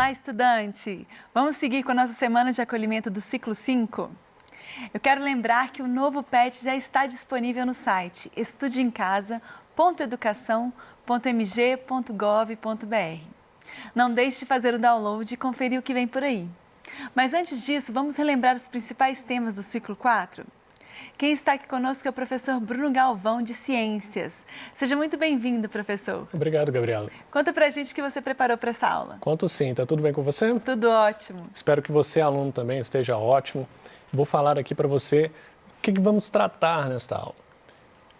Olá, estudante! Vamos seguir com a nossa semana de acolhimento do ciclo 5? Eu quero lembrar que o novo PET já está disponível no site estudeemcasa.educação.mg.gov.br. Não deixe de fazer o download e conferir o que vem por aí. Mas antes disso, vamos relembrar os principais temas do ciclo 4? Quem está aqui conosco é o professor Bruno Galvão, de Ciências. Seja muito bem-vindo, professor. Obrigado, Gabriela. Conta pra gente o que você preparou para essa aula. Conto sim, tá tudo bem com você? Tudo ótimo. Espero que você, aluno, também esteja ótimo. Vou falar aqui para você o que vamos tratar nesta aula.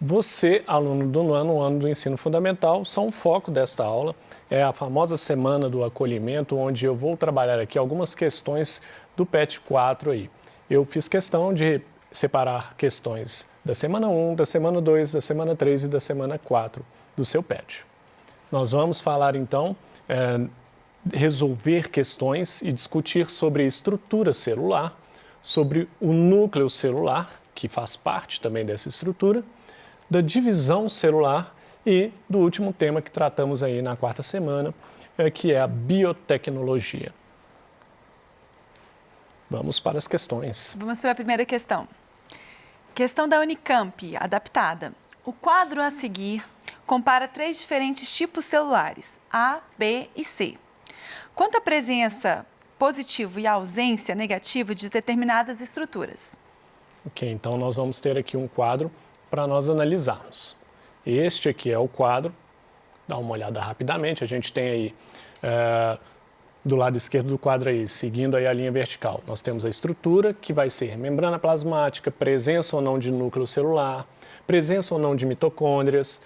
Você, aluno do nono ano do ensino fundamental, são o foco desta aula. É a famosa semana do acolhimento, onde eu vou trabalhar aqui algumas questões do PET 4 aí. Eu fiz questão de separar questões da semana 1, da semana 2, da semana 3 e da semana 4 do seu PET. Nós vamos falar então, resolver questões e discutir sobre a estrutura celular, sobre o núcleo celular, que faz parte também dessa estrutura, da divisão celular e do último tema que tratamos aí na quarta semana, que é a biotecnologia. Vamos para as questões. Vamos para a primeira questão. Questão da Unicamp, adaptada. O quadro a seguir compara 3 diferentes tipos celulares, A, B e C. Quanto à presença positiva e à ausência negativa de determinadas estruturas. Ok, então nós vamos ter aqui um quadro para nós analisarmos. Este aqui é o quadro, dá uma olhada rapidamente, a gente tem aí do lado esquerdo do quadro aí, seguindo aí a linha vertical, nós temos a estrutura que vai ser membrana plasmática, presença ou não de núcleo celular, presença ou não de mitocôndrias,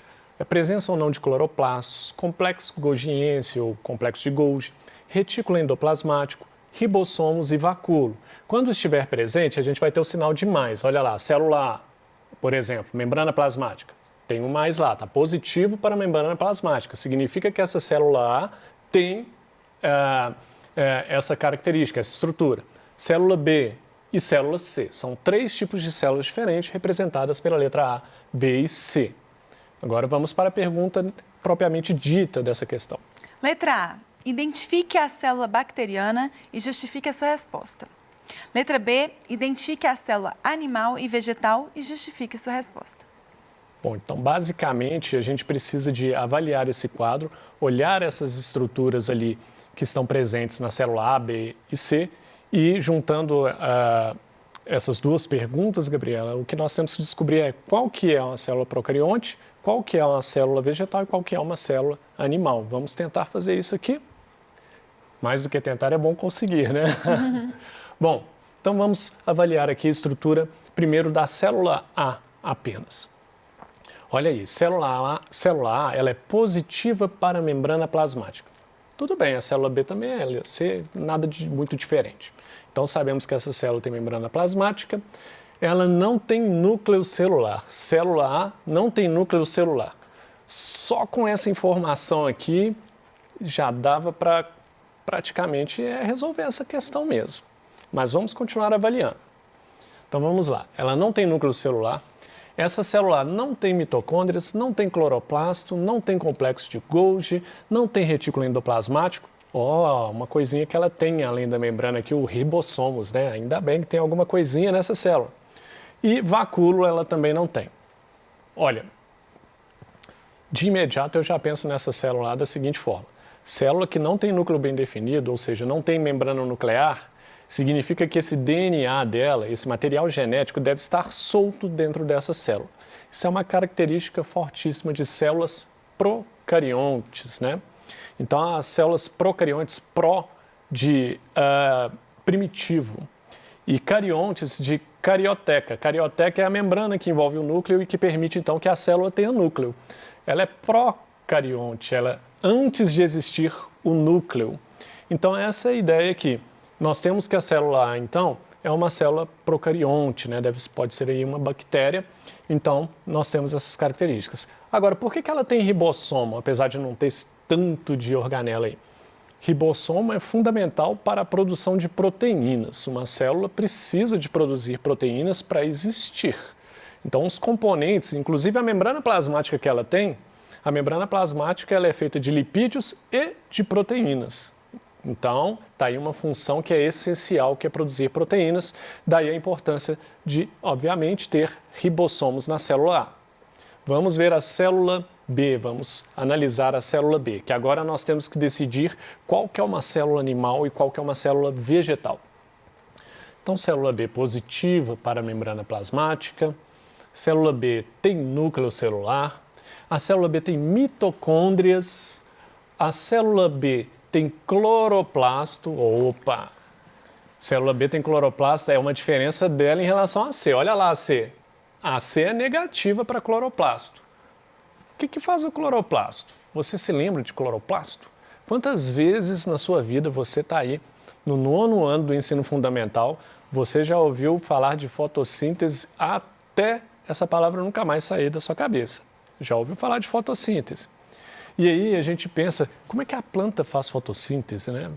presença ou não de cloroplastos, complexo golgiense ou complexo de Golgi, retículo endoplasmático, ribossomos e vacúolo. Quando estiver presente, a gente vai ter o sinal de mais. Olha lá, célula A, por exemplo, membrana plasmática. Tem um mais lá, está positivo para a membrana plasmática. Significa que essa célula A tem essa característica, essa estrutura. Célula B e célula C. São 3 tipos de células diferentes representadas pela letra A, B e C. Agora vamos para a pergunta propriamente dita dessa questão. Letra A. Identifique a célula bacteriana e justifique a sua resposta. Letra B. Identifique a célula animal e vegetal e justifique sua resposta. Bom, então basicamente a gente precisa de avaliar esse quadro, olhar essas estruturas ali que estão presentes na célula A, B e C e juntando essas duas perguntas, Gabriela, o que nós temos que descobrir é qual que é uma célula procarionte, qual que é uma célula vegetal e qual que é uma célula animal. Vamos tentar fazer isso aqui. Mais do que tentar é bom conseguir, né? Bom, então vamos avaliar aqui a estrutura primeiro da célula A apenas. Olha aí, célula A ela é positiva para a membrana plasmática. Tudo bem, a célula B também é, C, nada de muito diferente. Então sabemos que essa célula tem membrana plasmática, ela não tem núcleo celular. Célula A não tem núcleo celular. Só com essa informação aqui já dava para praticamente resolver essa questão mesmo. Mas vamos continuar avaliando. Então vamos lá, ela não tem núcleo celular. Essa célula não tem mitocôndrias, não tem cloroplasto, não tem complexo de Golgi, não tem retículo endoplasmático. Uma coisinha que ela tem além da membrana aqui, o ribossomos, né? Ainda bem que tem alguma coisinha nessa célula. E vacúolo ela também não tem. Olha, de imediato eu já penso nessa célula da seguinte forma. Célula que não tem núcleo bem definido, ou seja, não tem membrana nuclear, significa que esse DNA dela, esse material genético, deve estar solto dentro dessa célula. Isso é uma característica fortíssima de células procariontes, né? Então, as células procariontes, de primitivo, e cariontes de carioteca. Carioteca é a membrana que envolve o núcleo e que permite, então, que a célula tenha núcleo. Ela é procarionte, ela antes de existir o núcleo. Então, essa é a ideia aqui. Nós temos que a célula A, então, é uma célula procarionte, né? Pode ser aí uma bactéria. Então, nós temos essas características. Agora, por que ela tem ribossomo, apesar de não ter esse tanto de organela aí? Ribossomo é fundamental para a produção de proteínas. Uma célula precisa de produzir proteínas para existir. Então, os componentes, inclusive a membrana plasmática que ela tem, a membrana plasmática ela é feita de lipídios e de proteínas. Então, está aí uma função que é essencial, que é produzir proteínas. Daí a importância de, obviamente, ter ribossomos na célula A. Vamos ver a célula B, vamos analisar a célula B, que agora nós temos que decidir qual que é uma célula animal e qual que é uma célula vegetal. Então, célula B positiva para a membrana plasmática, célula B tem núcleo celular, a célula B tem mitocôndrias, a célula B tem cloroplasto, opa! Célula B tem cloroplasto, é uma diferença dela em relação a C. Olha lá a C. A C é negativa para cloroplasto. O que faz o cloroplasto? Você se lembra de cloroplasto? Quantas vezes na sua vida você está aí, no 9º ano do ensino fundamental, você já ouviu falar de fotossíntese até essa palavra nunca mais sair da sua cabeça? Já ouviu falar de fotossíntese? E aí a gente pensa, como é que a planta faz fotossíntese, né?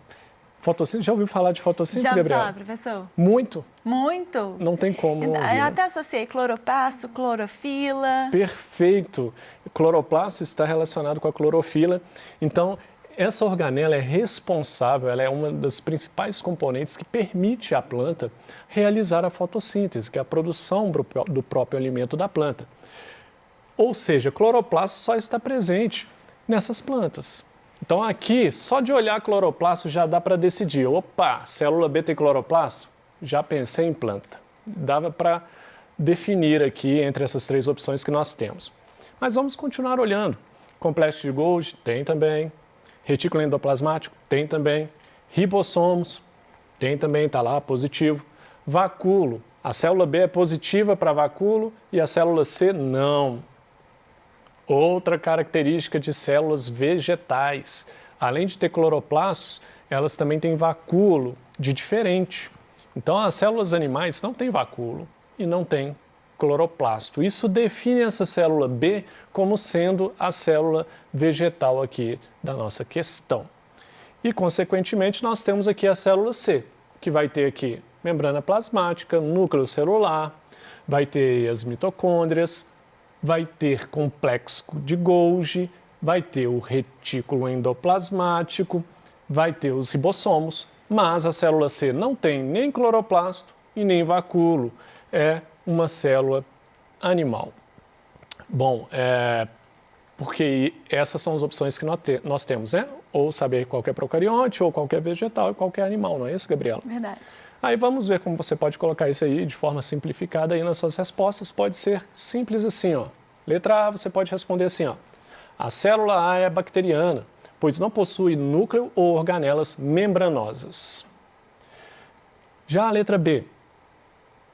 Fotossíntese, já ouviu falar de fotossíntese, já Gabriel? Já ouviu falar, professor? Muito. Muito. Não tem como ouvir, Eu até associei cloroplasto, clorofila. Perfeito. Cloroplasto está relacionado com a clorofila. Então, essa organela é responsável, ela é uma das principais componentes que permite à planta realizar a fotossíntese, que é a produção do próprio alimento da planta. Ou seja, cloroplasto só está presente nessas plantas. Então aqui, só de olhar cloroplasto já dá para decidir. Opa, célula B tem cloroplasto? Já pensei em planta. Dava para definir aqui entre essas 3 opções que nós temos. Mas vamos continuar olhando. Complexo de Golgi tem também. Retículo endoplasmático tem também. Ribossomos tem também, está lá, positivo. Vacúolo. A célula B é positiva para vacúolo e a célula C não. Outra característica de células vegetais, além de ter cloroplastos, elas também têm vacúolo de diferente. Então, as células animais não têm vacúolo e não têm cloroplasto. Isso define essa célula B como sendo a célula vegetal aqui da nossa questão. E, consequentemente, nós temos aqui a célula C, que vai ter aqui membrana plasmática, núcleo celular, vai ter as mitocôndrias, vai ter complexo de Golgi, vai ter o retículo endoplasmático, vai ter os ribossomos, mas a célula C não tem nem cloroplasto e nem vacúolo, é uma célula animal. Bom, porque essas são as opções que nós temos, né? Ou saber qual é procarionte, ou qual é vegetal e qual é animal, não é isso, Gabriela? Verdade. Aí vamos ver como você pode colocar isso aí de forma simplificada aí nas suas respostas. Pode ser simples assim, ó. Letra A, você pode responder assim, ó. A célula A é bacteriana, pois não possui núcleo ou organelas membranosas. Já a letra B,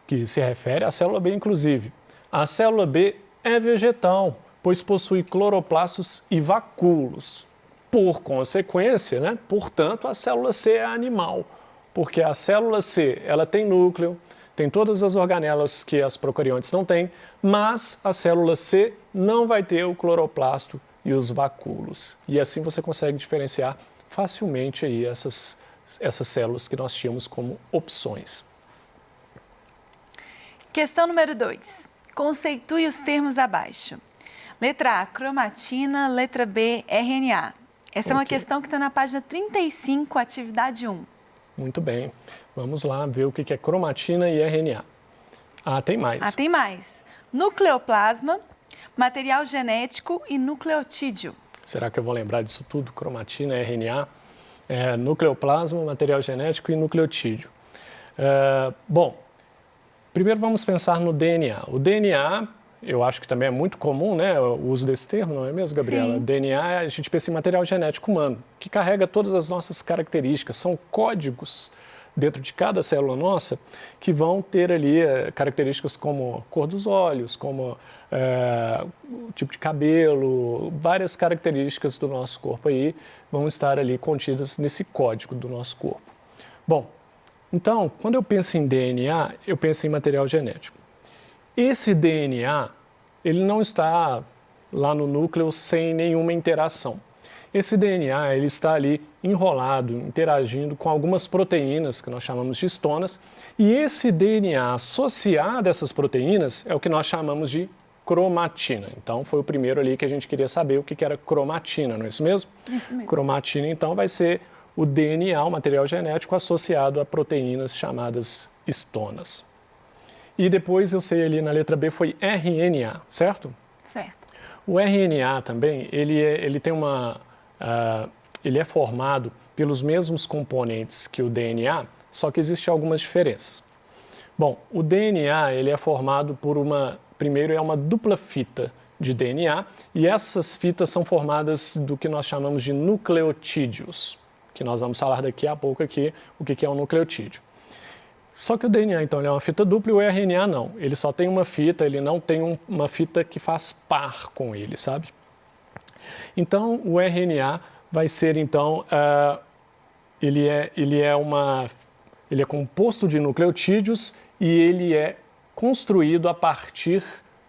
que se refere à célula B inclusive. A célula B é vegetal, pois possui cloroplastos e vacúolos. Por consequência, né? Portanto, a célula C é animal, porque a célula C ela tem núcleo, tem todas as organelas que as procariontes não têm, mas a célula C não vai ter o cloroplasto e os vacúolos. E assim você consegue diferenciar facilmente aí essas células que nós tínhamos como opções. Questão número 2. Conceitue os termos abaixo. Letra A, cromatina. Letra B, RNA. Essa é uma questão que está na página 35, atividade 1. Muito bem. Vamos lá ver o que é cromatina e RNA. Ah, tem mais. Ah, tem mais. Nucleoplasma, material genético e nucleotídeo. Será que eu vou lembrar disso tudo? Cromatina, RNA, nucleoplasma, material genético e nucleotídeo. Bom, primeiro vamos pensar no DNA. O DNA, eu acho que também é muito comum, né, o uso desse termo, não é mesmo, Gabriela? Sim. DNA, a gente pensa em material genético humano, que carrega todas as nossas características, são códigos dentro de cada célula nossa que vão ter ali características como cor dos olhos, como o tipo de cabelo, várias características do nosso corpo aí vão estar ali contidas nesse código do nosso corpo. Bom, então, quando eu penso em DNA, eu penso em material genético. Esse DNA, ele não está lá no núcleo sem nenhuma interação. Esse DNA, ele está ali enrolado, interagindo com algumas proteínas que nós chamamos de histonas, e esse DNA associado a essas proteínas é o que nós chamamos de cromatina. Então, foi o primeiro ali que a gente queria saber o que era cromatina, não é isso mesmo? Isso mesmo. Cromatina, então, vai ser o DNA, o material genético, associado a proteínas chamadas histonas. E depois eu sei ali na letra B foi RNA, certo? Certo. O RNA também, ele é formado pelos mesmos componentes que o DNA, só que existem algumas diferenças. Bom, o DNA ele é formado por primeiro é uma dupla fita de DNA, e essas fitas são formadas do que nós chamamos de nucleotídeos, que nós vamos falar daqui a pouco aqui o que é um nucleotídeo. Só que o DNA, então, ele é uma fita dupla e o RNA não. Ele só tem uma fita, ele não tem uma fita que faz par com ele, sabe? Então, o RNA vai ser, então, ele é composto de nucleotídeos e ele é construído a partir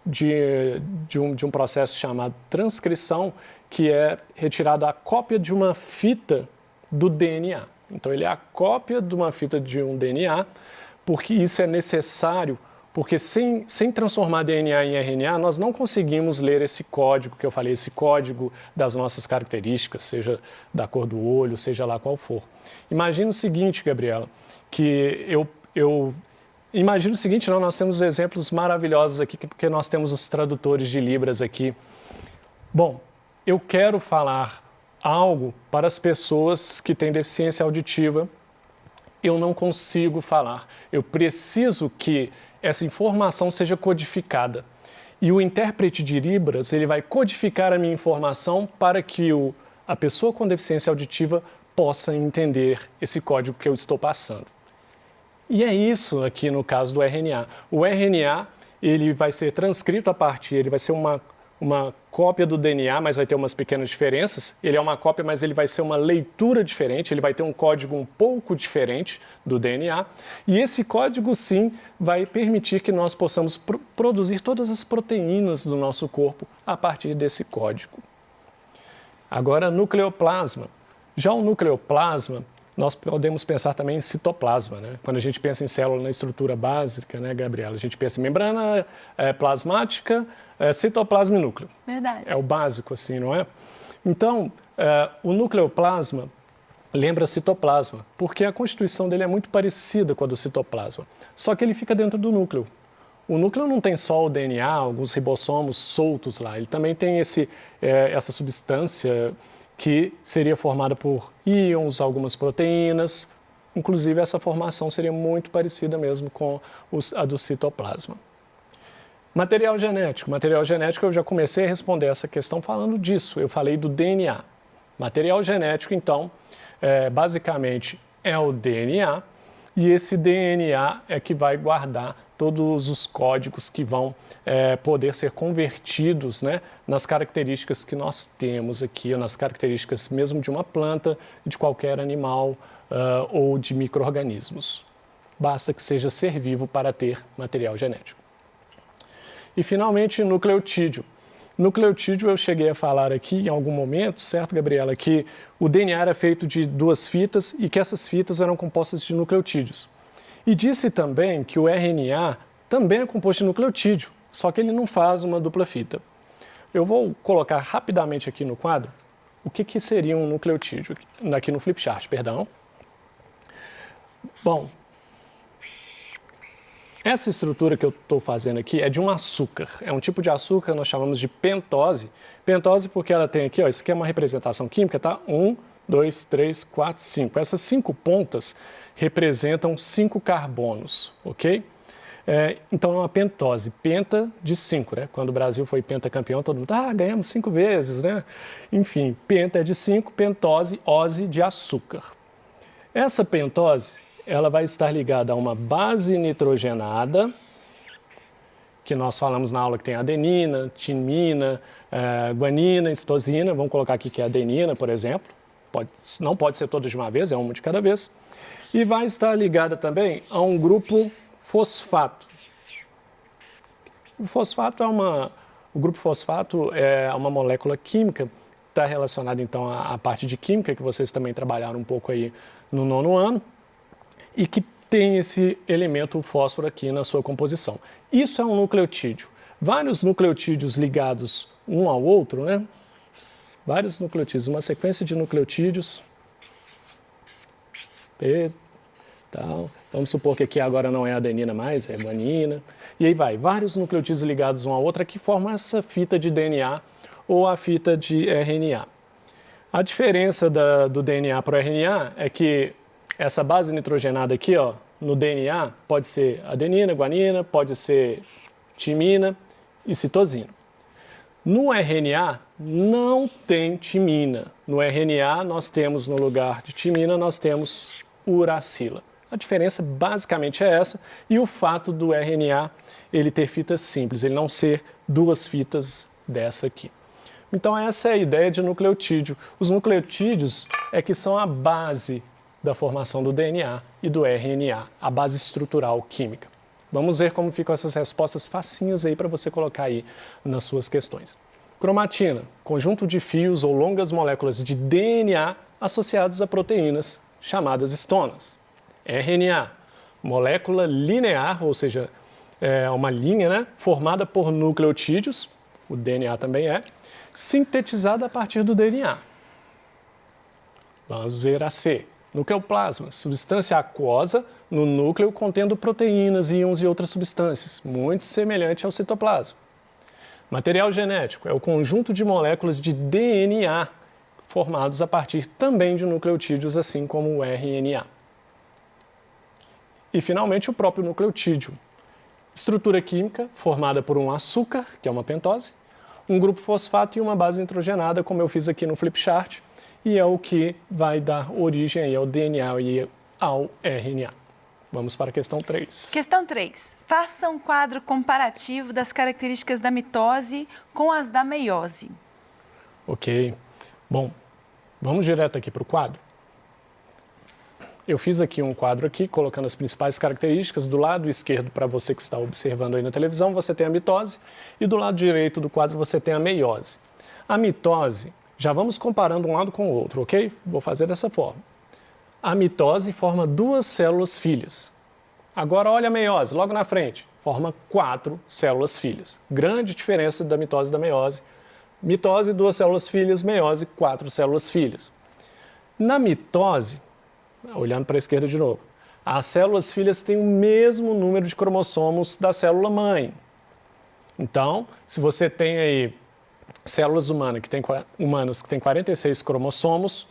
de um processo chamado transcrição, que é retirado a cópia de uma fita do DNA. Então, ele é a cópia de uma fita de um DNA, porque isso é necessário, porque sem transformar DNA em RNA, nós não conseguimos ler esse código que eu falei, esse código das nossas características, seja da cor do olho, seja lá qual for. Imagina o seguinte, Gabriela, que imagina o seguinte, nós temos exemplos maravilhosos aqui, porque nós temos os tradutores de Libras aqui. Bom, eu quero falar algo para as pessoas que têm deficiência auditiva, eu não consigo falar. Eu preciso que essa informação seja codificada. E o intérprete de Libras, ele vai codificar a minha informação para que a pessoa com deficiência auditiva possa entender esse código que eu estou passando. E é isso aqui no caso do RNA. O RNA, ele vai ser transcrito ele vai ser uma cópia do DNA, mas vai ter umas pequenas diferenças. Ele é uma cópia, mas ele vai ser uma leitura diferente, ele vai ter um código um pouco diferente do DNA. E esse código, sim, vai permitir que nós possamos produzir todas as proteínas do nosso corpo a partir desse código. Agora, nucleoplasma. Já o nucleoplasma, nós podemos pensar também em citoplasma, né? Quando a gente pensa em célula na estrutura básica, né, Gabriela? A gente pensa em membrana plasmática, citoplasma e núcleo. Verdade. É o básico, assim, não é? Então, o nucleoplasma lembra citoplasma, porque a constituição dele é muito parecida com a do citoplasma, só que ele fica dentro do núcleo. O núcleo não tem só o DNA, alguns ribossomos soltos lá, ele também tem essa substância que seria formada por íons, algumas proteínas, inclusive essa formação seria muito parecida mesmo com a do citoplasma. Material genético. Material genético, eu já comecei a responder essa questão falando disso, eu falei do DNA. Material genético, então, basicamente é o DNA, e esse DNA é que vai guardar todos os códigos que vão poder ser convertidos, né, nas características que nós temos aqui, nas características mesmo de uma planta, de qualquer animal ou de micro-organismos. Basta que seja ser vivo para ter material genético. E, finalmente, nucleotídeo. Nucleotídeo eu cheguei a falar aqui em algum momento, certo, Gabriela, que o DNA era feito de 2 fitas e que essas fitas eram compostas de nucleotídeos. E disse também que o RNA também é composto de nucleotídeo, só que ele não faz uma dupla fita. Eu vou colocar rapidamente aqui no quadro o que seria um nucleotídeo, aqui no flipchart, perdão. Bom, essa estrutura que eu estou fazendo aqui é de um açúcar. É um tipo de açúcar que nós chamamos de pentose. Pentose porque ela tem aqui, ó, isso aqui é uma representação química, tá? 1, 2, 3, 4, 5. Essas 5 pontas representam 5 carbonos, ok? Então é uma pentose, penta de 5, né? Quando o Brasil foi pentacampeão, todo mundo, ganhamos 5 vezes, né? Enfim, penta é de 5, pentose, ose de açúcar. Essa pentose, ela vai estar ligada a uma base nitrogenada, que nós falamos na aula que tem adenina, timina, guanina, citosina, vamos colocar aqui que é adenina, por exemplo, não pode ser todas de uma vez, é uma de cada vez, e vai estar ligada também a um grupo fosfato. O grupo fosfato é uma molécula química, está relacionada então à parte de química, que vocês também trabalharam um pouco aí no 9º ano, e que tem esse elemento fósforo aqui na sua composição. Isso é um nucleotídeo. Vários nucleotídeos ligados um ao outro, né? Vários nucleotídeos, uma sequência de nucleotídeos P, tal. Vamos supor que aqui agora não é adenina mais, é guanina. E aí vai, vários nucleotídeos ligados um à outra que formam essa fita de DNA ou a fita de RNA. A diferença do DNA para o RNA é que essa base nitrogenada aqui, ó, no DNA, pode ser adenina, guanina, pode ser timina e citosina. No RNA, não tem timina. No RNA, nós temos, no lugar de timina, nós temos uracila. A diferença basicamente é essa, e o fato do RNA ele ter fitas simples, ele não ser duas fitas dessa aqui. Então essa é a ideia de nucleotídeo. Os nucleotídeos é que são a base da formação do DNA e do RNA, a base estrutural química. Vamos ver como ficam essas respostas facinhas aí para você colocar aí nas suas questões. Cromatina, conjunto de fios ou longas moléculas de DNA associadas a proteínas chamadas histonas. RNA, molécula linear, ou seja, é uma linha, né, formada por nucleotídeos, o DNA também é, sintetizada a partir do DNA. Vamos ver a C. Nucleoplasma, substância aquosa no núcleo contendo proteínas, íons e outras substâncias, muito semelhante ao citoplasma. Material genético é o conjunto de moléculas de DNA formados a partir também de nucleotídeos, assim como o RNA. E, finalmente, o próprio nucleotídeo. Estrutura química formada por um açúcar, que é uma pentose, um grupo fosfato e uma base nitrogenada, como eu fiz aqui no flip chart, e é o que vai dar origem aí ao DNA e ao RNA. Vamos para a questão 3. Questão 3. Faça um quadro comparativo das características da mitose com as da meiose. Ok. Bom, vamos direto aqui para o quadro. Eu fiz aqui um quadro aqui, colocando as principais características. Do lado esquerdo, para você que está observando aí na televisão, você tem a mitose, e do lado direito do quadro você tem a meiose. A mitose, já vamos comparando um lado com o outro, ok? Vou fazer dessa forma. A mitose forma duas células filhas. Agora olha a meiose, logo na frente, forma 4 células filhas. Grande diferença da mitose e da meiose. Mitose, 2 células filhas, meiose, 4 células filhas. Na mitose, olhando para a esquerda de novo, as células filhas têm o mesmo número de cromossomos da célula mãe. Então, se você tem aí células humanas que têm 46 cromossomos,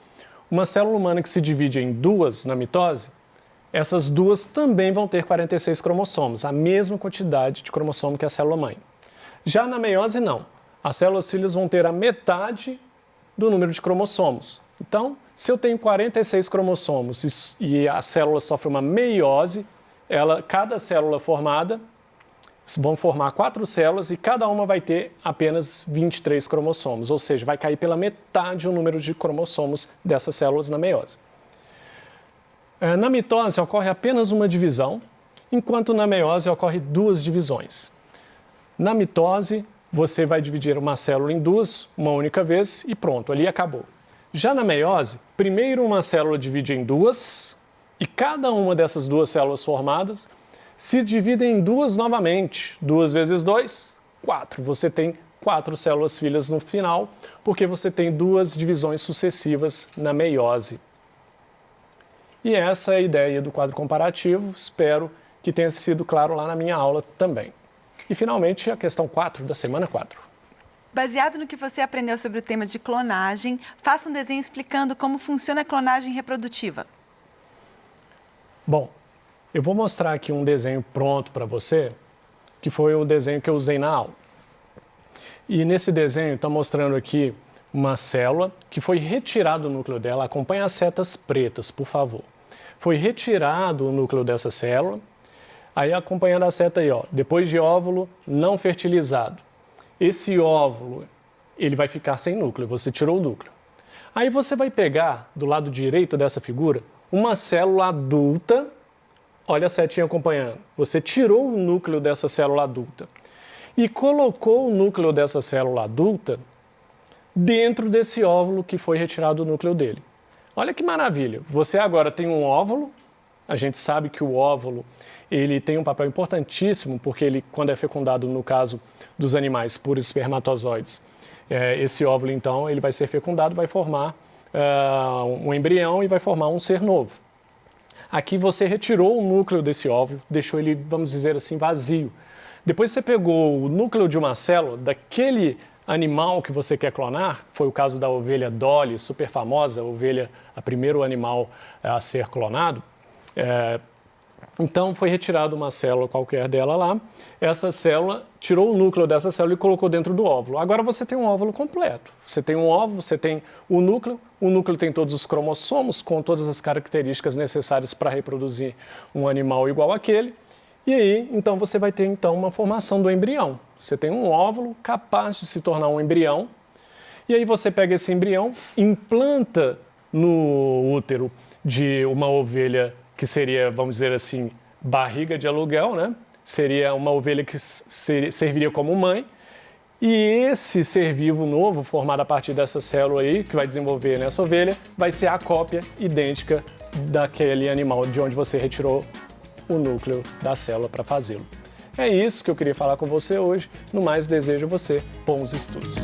uma célula humana que se divide em duas na mitose, essas duas também vão ter 46 cromossomos, a mesma quantidade de cromossomo que a célula mãe. Já na meiose, não. As células filhas vão ter a metade do número de cromossomos. Então, se eu tenho 46 cromossomos e a célula sofre uma meiose, cada célula formada vão formar 4 células e cada uma vai ter apenas 23 cromossomos, ou seja, vai cair pela metade o número de cromossomos dessas células na meiose. Na mitose ocorre apenas uma divisão, enquanto na meiose ocorre 2 divisões. Na mitose, você vai dividir uma célula em duas, uma única vez e pronto, ali acabou. Já na meiose, primeiro uma célula divide em duas e cada uma dessas 2 células formadas se divide em 2 novamente. 2 vezes 2, 4. Você tem 4 células filhas no final, porque você tem 2 divisões sucessivas na meiose. E essa é a ideia do quadro comparativo. Espero que tenha sido claro lá na minha aula também. E, finalmente, a questão 4 da semana 4. Baseado no que você aprendeu sobre o tema de clonagem, faça um desenho explicando como funciona a clonagem reprodutiva. Bom, eu vou mostrar aqui um desenho pronto para você, que foi o desenho que eu usei na aula. E nesse desenho está mostrando aqui uma célula que foi retirado o núcleo dela. Acompanhe as setas pretas, por favor. Foi retirado o núcleo dessa célula. Aí acompanhando a seta aí, ó, depois de óvulo não fertilizado. Esse óvulo, ele vai ficar sem núcleo, você tirou o núcleo. Aí você vai pegar, do lado direito dessa figura, uma célula adulta. Olha a setinha acompanhando. Você tirou o núcleo dessa célula adulta e colocou o núcleo dessa célula adulta dentro desse óvulo que foi retirado o núcleo dele. Olha que maravilha. Você agora tem um óvulo. A gente sabe que o óvulo ele tem um papel importantíssimo, porque ele, quando é fecundado, no caso dos animais, por espermatozoides, esse óvulo, então, ele vai ser fecundado, vai formar um embrião e vai formar um ser novo. Aqui você retirou o núcleo desse óvulo, deixou ele, vamos dizer assim, vazio. Depois você pegou o núcleo de uma célula daquele animal que você quer clonar, foi o caso da ovelha Dolly, super famosa, a primeiro animal a ser clonado. Então foi retirada uma célula qualquer dela lá, essa célula tirou o núcleo dessa célula e colocou dentro do óvulo. Agora você tem um óvulo completo. Você tem um óvulo, você tem o núcleo tem todos os cromossomos com todas as características necessárias para reproduzir um animal igual àquele. E aí, então você vai ter então uma formação do embrião. Você tem um óvulo capaz de se tornar um embrião. E aí você pega esse embrião, implanta no útero de uma ovelha que seria, vamos dizer assim, barriga de aluguel, né? Seria uma ovelha que serviria como mãe. E esse ser vivo novo, formado a partir dessa célula aí, que vai desenvolver nessa ovelha, vai ser a cópia idêntica daquele animal de onde você retirou o núcleo da célula para fazê-lo. É isso que eu queria falar com você hoje. No mais, desejo a você bons estudos.